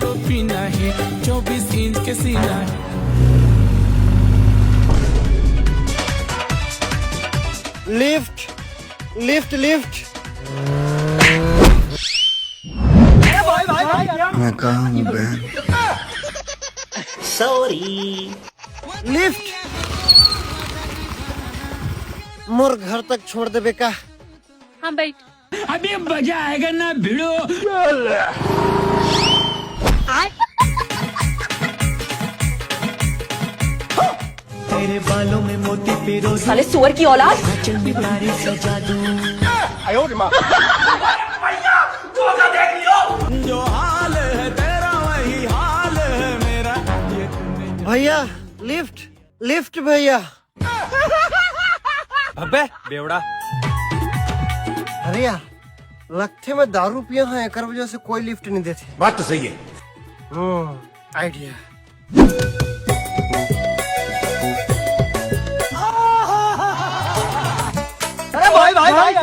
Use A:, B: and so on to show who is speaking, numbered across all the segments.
A: तो पीना है, 24 इंच के सीना है।
B: Lift lift lift.
C: मैं कहाँ हूँ बहन?
D: सॉरी।
B: लिफ्ट मोर घर तक छोड़ दे बेका।
E: हाँ बैठ।
A: अभी मजा आएगा ना भिड़ो। तेरे बालों में मोती पिरो,
E: साले सुअर की औलाद।
A: तारे सजा दूं। जो हाल है तेरा वही हाल है मेरा।
B: भैया लिफ्ट लिफ्ट भैया।
F: अबे बेवड़ा,
B: अरे यार लगते में दारू पिया है, एक वजह से कोई लिफ्ट नहीं देते।
C: बात तो सही है।
B: आइडिया।
F: अरे भाई भाई भाई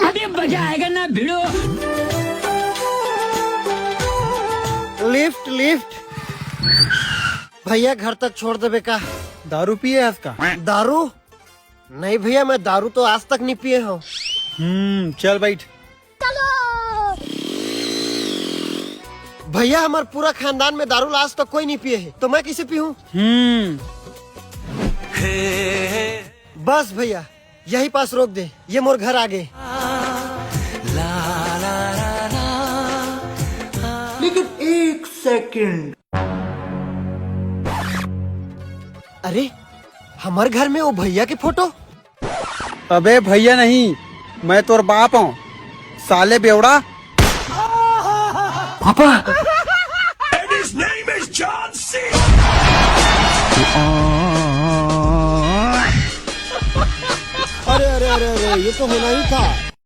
A: अभी मजा आएगा ना भिड़ो।
B: लिफ्ट लिफ्ट भैया घर तक छोड़ दे बेका।
F: दारू पिए इसका?
B: दारू नहीं भैया, मैं दारू तो आज तक नहीं पिए हूँ।
F: चल बैठ।
B: भैया हमारे पूरा खानदान में दारू आज तक कोई नहीं पिए है, तो मैं किसे पीऊँ? बस भैया यही पास रोक दे, ये मोर घर आ गए।
C: लेकिन एक सेकंड,
B: अरे हमारे घर में वो भैया की फोटो।
F: अबे भैया नहीं, मैं तोर बाप हूँ साले बेवड़ा।
B: पापा
F: अरे अरे अरे अरे, ये तो होना ही था।